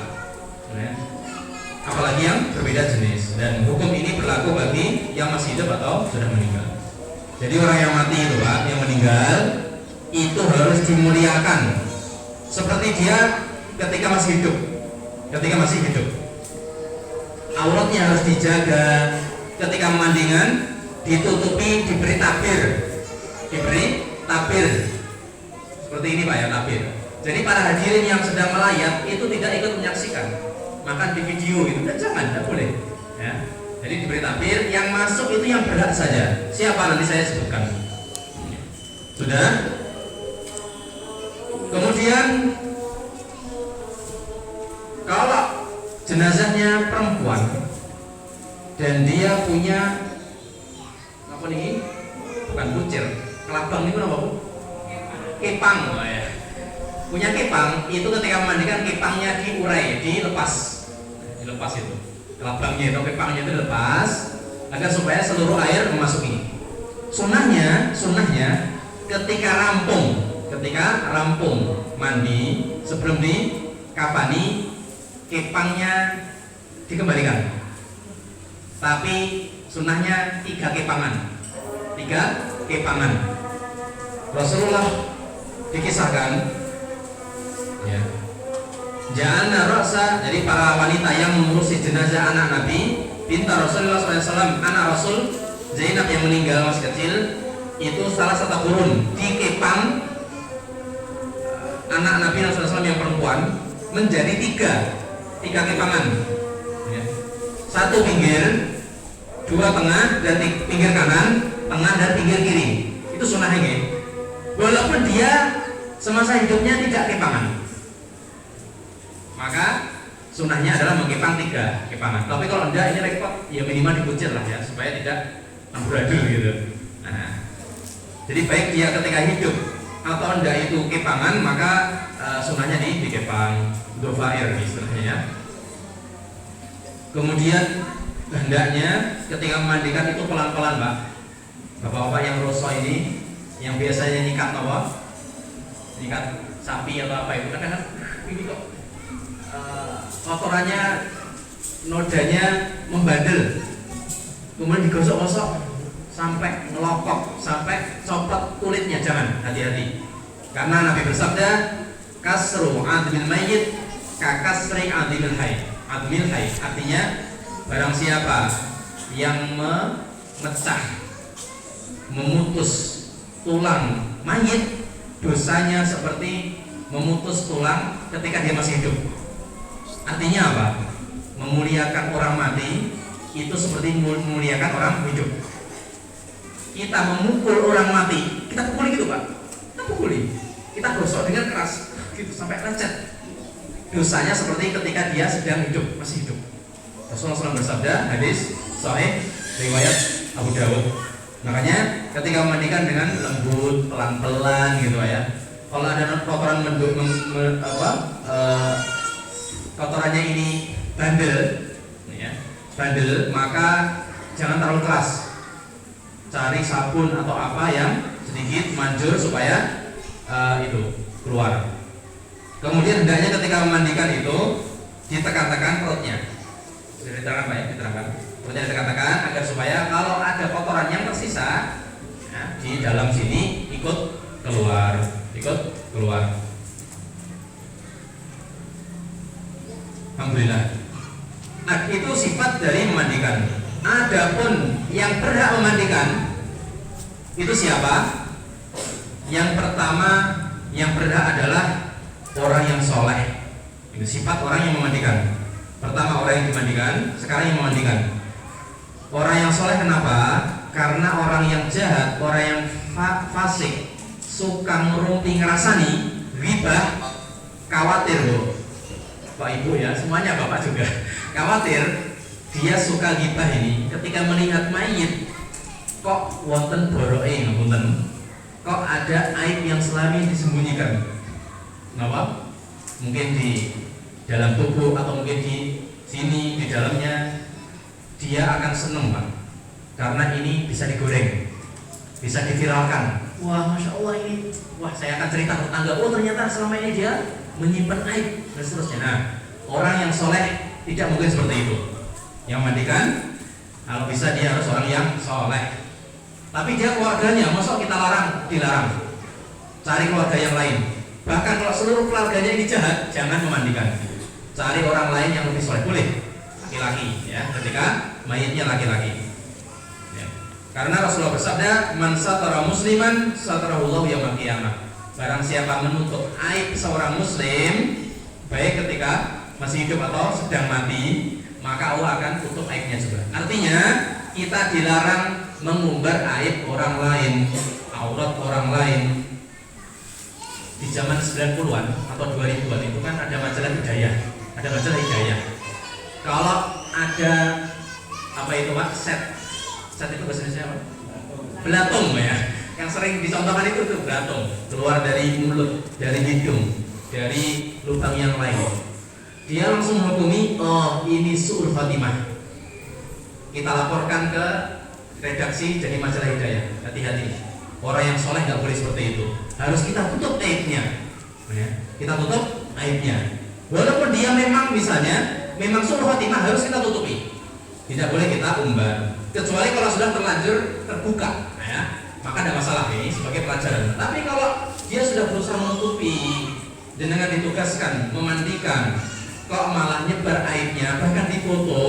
apalagi yang berbeda jenis. Dan hukum ini berlaku bagi yang masih hidup atau sudah meninggal. Jadi orang yang mati itu Pak, yang meninggal itu harus dimuliakan seperti dia ketika masih hidup. Auratnya harus dijaga. Ketika memandingan ditutupi, diberi tabir. Seperti ini Pak ya, tabir. Jadi para hadirin yang sedang melayat itu tidak ikut menyaksikan, maka di video itu jangan, tidak boleh. Ya. Jadi diberi tabir, yang masuk itu yang berhak saja. Siapa nanti saya sebutkan. Sudah. Kemudian kalau jenazahnya perempuan dan dia punya apa nih? Bukan bucir, kelabang itu apa Bu? Kepang, oh ya. Punya kepang, itu ketika memandikan kepangnya diurai, dilepas itu. Kelabangnya atau kepangnya itu dilepas agar supaya seluruh air memasuki. Sunnahnya ketika rampung mandi, sebelum dikafani, kepangnya dikembalikan. Tapi sunnahnya 3 kepangan. Rasulullah dikisahkan, ya, ja'alna ra'sa, jadi para wanita yang mengurusi jenazah anak Nabi, pinta Rasulullah SAW, anak Rasul Zainab yang meninggal masih kecil, itu salah satu kurun di kepang anak Nabi SAW yang perempuan menjadi 3 kepangan, ya. Satu pinggir dua tengah dan pinggir kanan, tengah dan pinggir kiri. Itu sunnahnya ya. Walaupun dia semasa hidupnya tidak kepangan, maka sunnahnya adalah mengepang 3 kepangan. Tapi kalau enggak, ini repot, ya minimal dikucir lah ya, supaya tidak amburadul gitu. Nah, jadi baik dia ketika hidup atau enggak itu kepangan, maka sunnahnya dikepang, dofair istilahnya ya. Kemudian hendaknya ketika memandikan itu pelan-pelan, Pak. Bapak-bapak yang rosok ini, yang biasanya nyikat apa? Nyikat sapi atau apa itu kadang-kadang ini kok kotorannya, nodanya membandel, kemudian digosok-gosok sampai ngelokok, sampai copot kulitnya. Jangan, hati-hati. Karena Nabi bersabda, kasru admil mayyit kakasri admil hayy. Admil hayy artinya barang siapa yang memecah, memutus tulang mayit, dosanya seperti memutus tulang ketika dia masih hidup. Artinya apa? Memuliakan orang mati itu seperti memuliakan orang hidup. Kita memukul orang mati, kita pukuli gitu, Pak. Kita pukuli, kita gosok dengan keras gitu sampai lecet. Dosanya seperti ketika dia sedang hidup, masih hidup. Rasulullah SAW bersabda, hadis sahih riwayat Abu Dawud. Makanya ketika memandikan dengan lembut, pelan-pelan gitu ya. Kalau ada kotoran kotorannya ini bandel, ya, bandel, maka jangan terlalu keras. Cari sabun atau apa yang sedikit manjur supaya itu keluar. Kemudian hendaknya ketika memandikan itu ditekan-tekan perutnya. Sudah diterangkan Pak ya, diterangkan. Perutnya ditekan-tekan agar supaya kalau ada kotoran yang tersisa ya, di dalam sini ikut keluar, Alhamdulillah. Nah, itu sifat dari memandikan. Adapun yang berhak memandikan itu siapa? Yang pertama yang berhak adalah orang yang soleh. Itu sifat orang yang memandikan. Pertama orang yang dimandikan, sekarang yang memandikan. Orang yang soleh kenapa? Karena orang yang jahat, orang yang fasik, suka ngerumpi ngerasani, ghibah, khawatir loh, Pak Ibu ya, semuanya Bapak juga khawatir. Dia suka ghibah ini ketika melihat mayit, kok wonten boroke ngapunten, kok ada aib yang selama ini disembunyikan. Kenapa? Mungkin di dalam tubuh atau mungkin di sini di dalamnya, dia akan seneng Pak, karena ini bisa digoreng, bisa diviralkan. Wah, masya Allah ini, wah saya akan cerita ke tetangga, oh ternyata selama ini dia menyimpan aib dan seterusnya. Nah, orang yang soleh tidak mungkin seperti itu. Yang mandikan, kalau bisa dia harus orang yang soleh. Tapi dia keluarganya, masa kita dilarang? Cari keluarga yang lain. Bahkan kalau seluruh keluarganya ini jahat, jangan memandikan. Cari orang lain yang lebih soleh, boleh, laki-laki ya, ketika mayitnya laki-laki. Karena Rasulullah bersabda, man satara musliman satarahullahu yaumil qiyamah. Barang siapa menutup aib seorang muslim, baik ketika masih hidup atau sedang mati, maka Allah akan tutup aibnya juga. Artinya kita dilarang mengumbar aib orang lain, aurat orang lain. Di zaman 90-an atau 2000-an itu kan ada majalah Hidayah, ada majalah Hidayah. Kalau ada apa itu Pak, set itu bahasa Indonesia apa? Belatung ya. Yang sering dicontohkan itu tuh belatung, keluar dari mulut, dari hidung, dari lubang yang lain. Dia langsung menghukumi, oh ini su'ul khatimah. Kita laporkan ke redaksi jadi majalah Hidayah. Hati-hati. Orang yang soleh nggak boleh seperti itu. Harus kita tutup aibnya. Ya. Kita tutup aibnya. Walaupun dia memang misalnya memang su'ul khatimah, harus kita tutupi. Tidak boleh kita umbar. Kecuali kalau sudah terlanjur terbuka, ya, maka ada masalah ini sebagai pelajaran. Tapi kalau dia sudah berusaha menutupi dan dengan ditugaskan memandikan, kok malah nyebar aibnya, bahkan difoto,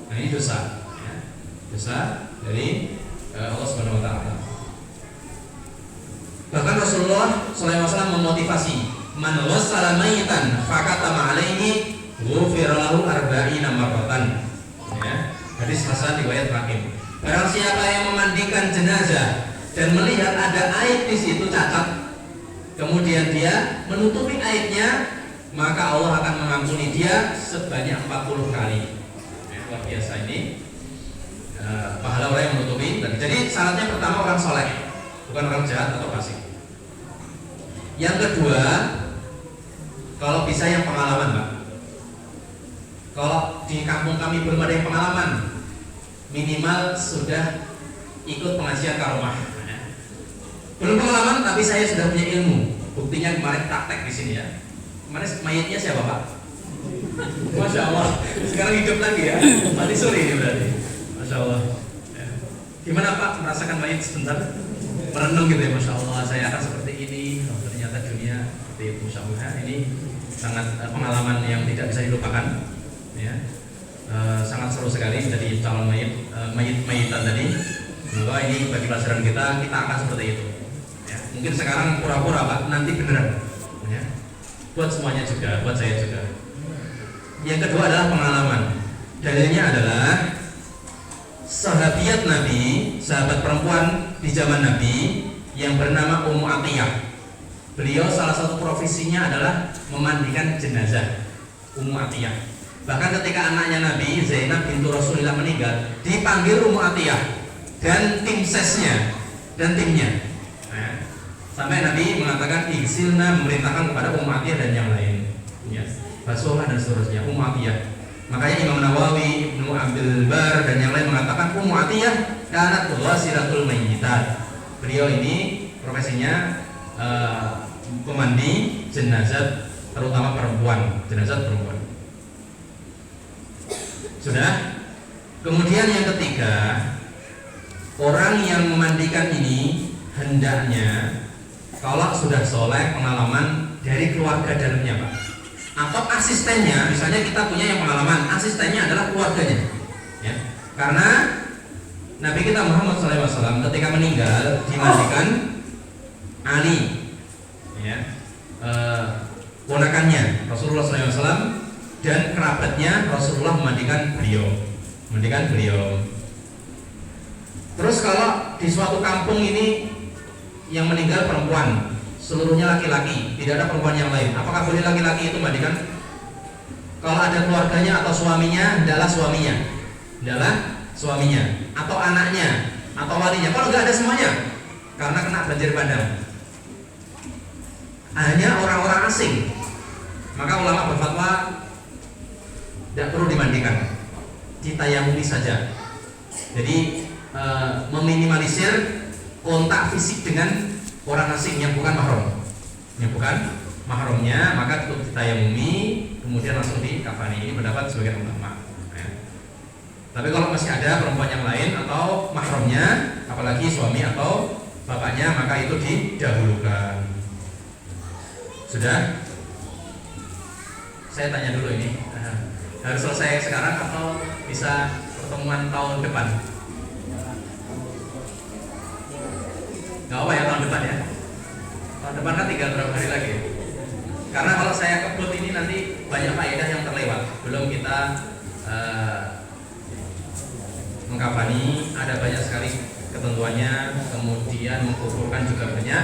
nah ini dosa, ya. Dosa dari Allah Subhanahu Wa Taala. Bahkan Rasulullah SAW memotivasi, man wassala mayitan fakatama alaihi ghufira lahu arba'ina marratan. Ya. Hadis hasan riwayat Hakim. Barang siapa yang memandikan jenazah dan melihat ada aib di situ cacat, kemudian dia menutupi aibnya, maka Allah akan mengampuni dia sebanyak 40 kali. Luar biasa ini pahala orang yang menutupi. Jadi syaratnya pertama orang soleh, bukan orang jahat atau fasik. Yang kedua, kalau bisa yang pengalaman, Pak. Kalau di kampung kami belum ada yang pengalaman, minimal sudah ikut pengajian karomah. Belum pengalaman, tapi saya sudah punya ilmu. Buktinya kemarin praktek di sini ya. Kemarin mayatnya siapa, Pak? Masya Allah. Sekarang hidup lagi ya. Tadi sore ini berarti. Masya Allah. Gimana Pak merasakan mayat sebentar? Merenung gitu ya, Masya Allah. Saya akan seperti ini. Oh, ternyata dunia seperti itu. Masya Allah. Ini sangat pengalaman yang tidak bisa dilupakan. Ya. Sangat seru sekali jadi calon mayitan tadi. Bahwa ini bagi pelajaran kita akan seperti itu. Ya. Mungkin sekarang pura-pura Pak, nanti beneran. Ya. Buat semuanya juga, buat saya juga. Yang kedua adalah pengalaman. Dalilnya adalah sahabiat Nabi, sahabat perempuan di zaman Nabi yang bernama Ummu Atiyah. Beliau salah satu profesinya adalah memandikan jenazah. Ummu Atiyah. Bahkan ketika anaknya Nabi Zainab bintu Rasulullah meninggal, dipanggil Ummu Atiyah dan tim sesnya dan timnya. Nah, sampai Nabi mengatakan Iksilna, memerintahkan kepada Ummu Atiyah dan yang lain. Ya, basuhlah dan seterusnya. Ummu Atiyah. Makanya Imam Nawawi, Ibnu Abdul Bar dan yang lain mengatakan Ummu Atiyah kanat ghasilatul mayyitat. Beliau ini profesinya pemandi jenazah, terutama perempuan, jenazah perempuan. Sudah. Kemudian yang ketiga, orang yang memandikan ini hendaknya kalau sudah soleh pengalaman dari keluarga dalamnya Pak, atau asistennya. Misalnya kita punya yang pengalaman, asistennya adalah keluarganya ya. Karena Nabi kita Muhammad SAW ketika meninggal dimandikan Ali ya, ponakannya Rasulullah SAW dan kerabatnya Rasulullah memandikan beliau. Terus kalau di suatu kampung ini yang meninggal perempuan, seluruhnya laki-laki, tidak ada perempuan yang lain, apakah boleh laki-laki itu mandikan? Kalau ada keluarganya atau suaminya, adalah suaminya, atau anaknya, atau walinya. Kalau nggak ada semuanya, karena kena banjir bandang, hanya orang-orang asing, maka ulama berfatwa tidak perlu dimandikan, ditayamumi saja. Jadi meminimalisir kontak fisik dengan orang asing yang bukan mahramnya, maka cukup ditayamumi, kemudian langsung dikafani. Ini pendapat sebagian ulama. Ya. Tapi kalau masih ada perempuan yang lain atau mahramnya, apalagi suami atau bapaknya, maka itu didahulukan. Sudah? Saya tanya dulu ini, harus selesai sekarang atau bisa pertemuan tahun depan? Gak apa ya tahun depan ya. Tahun depan kan tinggal berapa hari lagi. Karena kalau saya kebut ini nanti banyak faedah yang terlewat. Belum kita mengkafani, ada banyak sekali ketentuannya. Kemudian mengukurkan juga banyak.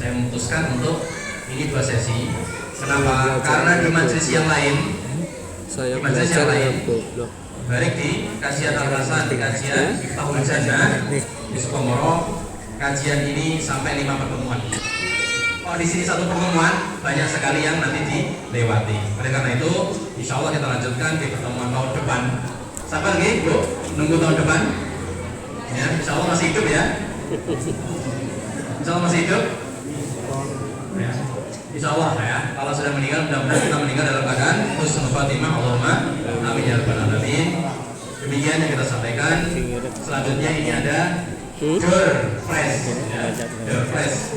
Saya memutuskan untuk ini 2 sesi. Kenapa? Karena di majelis yang lain, saya belajar dalam goblok. baik di kajian Al-Hasan, di kajian Miftahul Jannah di Sukomoro, kajian ini sampai 5 pertemuan. Oh, di sini 1 pertemuan, banyak sekali yang nanti dilewati. Oleh karena itu, insya Allah kita lanjutkan di pertemuan tahun depan. Sabar nggih, Bu? Nunggu tahun depan. Ya, insya Allah masih hidup ya. Insya Allah masih hidup. Ya. Insya Allah ya, kalau sudah meninggal, mudah-mudahan kita meninggal dalam keadaan husnul khatimah. Allahumma amin ya rabbal alamin. Demikian yang kita sampaikan. Selanjutnya ini ada door prize, ya, door prize.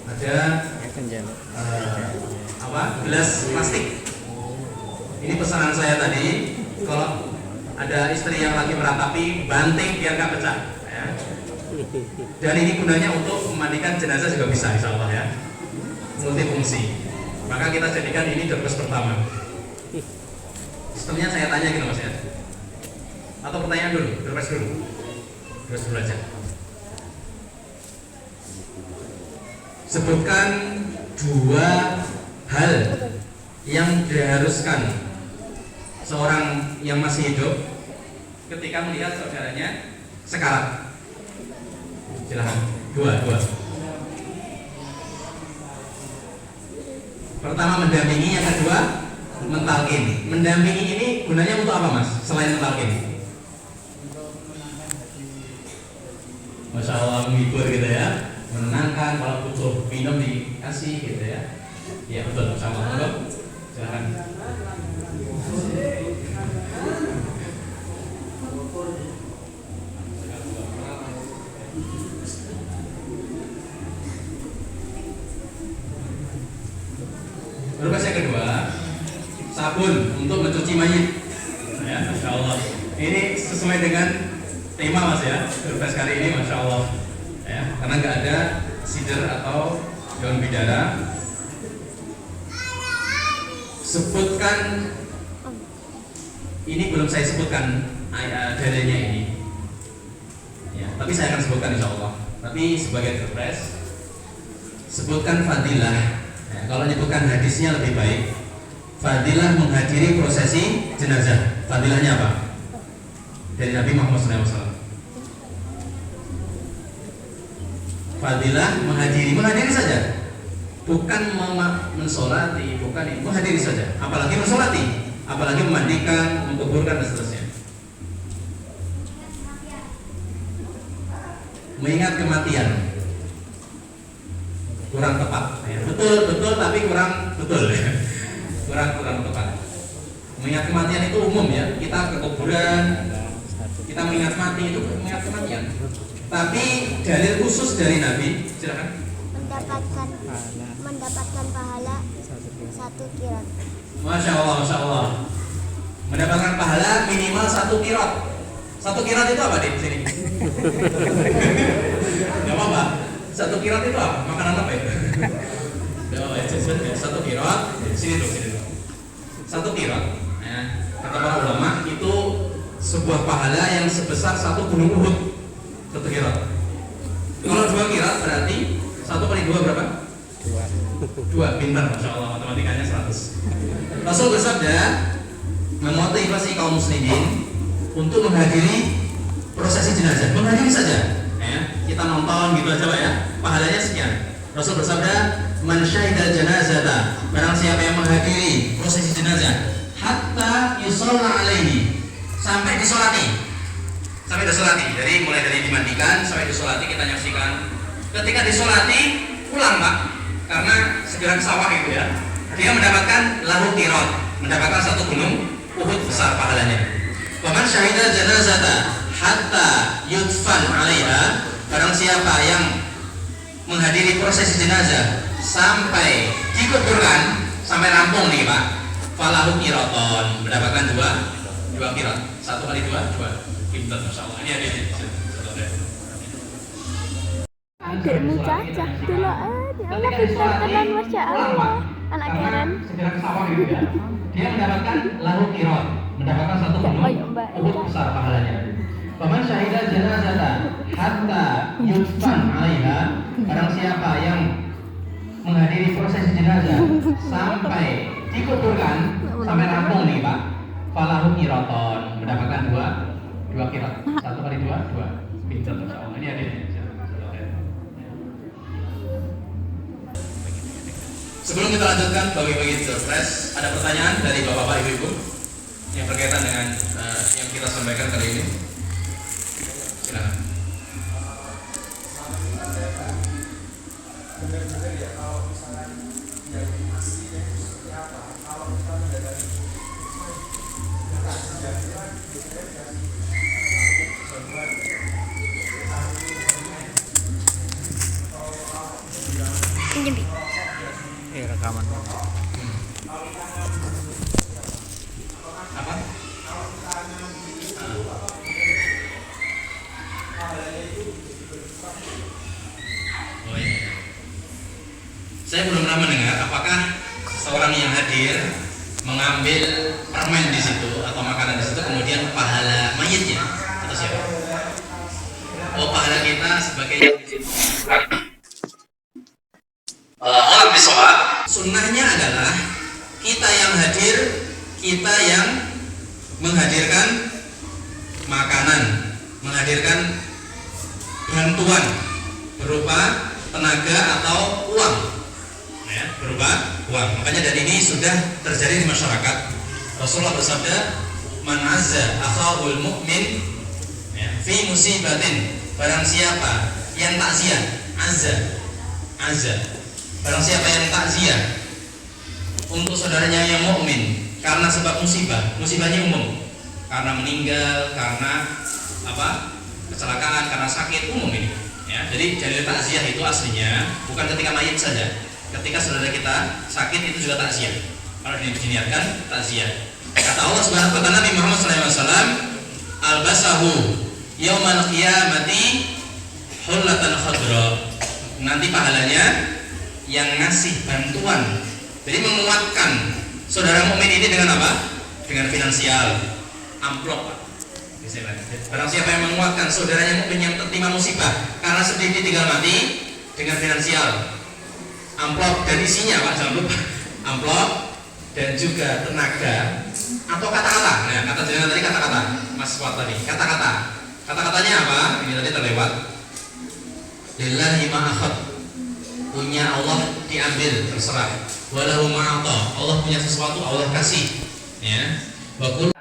Ada gelas plastik. Ini pesanan saya tadi. Kalau ada istri yang lagi meratapi, banting biar nggak pecah. Ya. Dan ini gunanya untuk memandikan jenazah juga bisa, insya Allah ya. Multifungsi. Maka kita jadikan ini door prize pertama. Sistemnya saya tanya gitu Mas ya. Atau pertanyaan dulu, terus dulu aja. Sebutkan 2 hal yang diharuskan seorang yang masih hidup ketika melihat saudaranya sekarat. Silahkan. 2. Pertama mendampingi, yang kedua mentalkin. Mendampingi ini gunanya untuk apa, Mas? Selain mentalkin? Masya Allah, menghibur gitu ya, menenangkan, kalau butuh minum dikasih gitu ya. Iya betul, Masya Allah. Monggo, silahkan. Berpas yang kedua, sabun untuk mencuci mayit. Ya, Masya Allah. Ini sesuai dengan tema, Mas ya. Berpas kali ini, Masya Allah. Ya, karena nggak ada sider atau daun bidara. Sebutkan, ini belum saya sebutkan dalilnya ini. Ya, tapi saya akan sebutkan insya Allah. Tapi sebagai berpas, sebutkan fadilah. Ya, kalau menyebutkan hadisnya lebih baik. Fadilah menghadiri prosesi jenazah. Fadilahnya apa? Dari Nabi Muhammad SAW. Fadilah menghadiri saja. Bukan mensolati, bukan itu, menghadiri saja. Apalagi mensolati, apalagi memandikan, menguburkan dan seterusnya. Mengingat kematian kurang tepat. Ya, betul tapi kurang betul. kurang tepat. Mengingat kematian itu umum ya. Kita ke kuburan, kita mengingat mati, itu mengingat kematian. Tapi dalil khusus dari Nabi, silakan. Mendapatkan pahala 1 kirat. Masya Allah. Mendapatkan pahala minimal 1 kirat. 1 kirat itu apa di sini? Gak apa-apa. 1 kirat itu apa? Makanan apa itu? Gak apa-apa. 1 kirat. Sini dulu. 1 kirat. Ya. Kata para ulama itu sebuah pahala yang sebesar 1 gunung Uhud. 1 kirat. Kalau 2 kirat berarti 1 kali 2 berapa? 2. Pintar, Masya Allah, matematikanya 100. Rasul bersabda memotivasi kaum muslimin untuk menghadiri prosesi jenazah. Menghadiri saja ya. Kita nonton gitu aja Pak ya, pahalanya sekian. Rasul bersabda man syahidal janazata, barang siapa yang menghadiri prosesi jenazah hatta yusalla alaihi, sampai disolati. Jadi mulai dari dimandikan sampai disolati, kita nyaksikan. Ketika disolati pulang Pak, karena segera ke sawah gitu ya, dia mendapatkan lahu qirat, mendapatkan 1 gunung Uhud besar pahalanya. Waman syahidal janazata hatta yudfan alaiha, barang siapa yang menghadiri prosesi jenazah sampai dikuburkan, sampai rampung nih Pak, falahu qiraton, mendapatkan 2 qirat. 1 kali 2. Pintar, Masya Allah. Ini ada. Adikmu cacah dulu anak pintar tenan, Masya Allah. Anak Karen segera ke sawah gitu ya. Dia mendapatkan lahu qirat, mendapatkan 1 gunung Uhud besar pahalanya. Paman syahidah janazata hatta yudfan alaiha, barang siapa yang menghadiri prosesi jenazah sampai dikuburkan, sampai rampung nih Pak, falahu qiraton, mendapatkan 2 qirat. 1 kali 2. Pintar, Masya Allah. Ini ada. Sebelum kita lanjutkan bagi-bagi surprise, ada pertanyaan dari bapak-bapak, ibu-ibu yang berkaitan dengan yang kita sampaikan kali ini. Silakan. Rekaman. Apa? Oh iya. Saya belum pernah mendengar apakah seorang yang hadir mengambil permen di situ atau makanan di situ, kemudian pahala mayitnya atau siapa? Oh, pahala kita sebagai yang di situ. Orang bisawab, sunnahnya adalah kita yang hadir, kita yang menghadirkan makanan, menghadirkan bantuan berupa tenaga atau uang, ya, berupa uang. Makanya dari ini sudah terjadi di masyarakat. Rasulullah bersabda, "Man azza akhahul mu'min, ya, fi musibatin." Barang siapa yang takziah, azza. Barang siapa yang takziah untuk saudaranya yang mukmin karena sebab musibah, musibahnya umum, karena meninggal, karena apa? Kecelakaan, karena sakit, umum ini. Ya, jadi dalil takziah itu aslinya bukan ketika mayit saja. Ketika saudara kita sakit itu juga takziah. Kalau diniatkan takziah. Kata Allah Subhanahu wa taala, Nabi Muhammad SAW, "Albasahu yaumal qiyamati hullatan khadra." Nanti pahalanya yang ngasih bantuan. Jadi menguatkan saudara mukmin ini dengan apa? Dengan finansial, amplop, Pak. Barang siapa yang menguatkan saudaranya mukmin yang tertimpa musibah karena sedih ditinggal mati, dengan finansial, amplop dan isinya, Pak, jangan lupa, amplop dan juga tenaga atau kata-kata. Nah, kata jenengan tadi kata-kata, Mas Fuad tadi, kata-katanya apa? Ini tadi terlewat. Lillahi ma'akhad, punya Allah diambil, terserah. Walahu ma'ata, Allah punya sesuatu, Allah kasih. Ya, wakul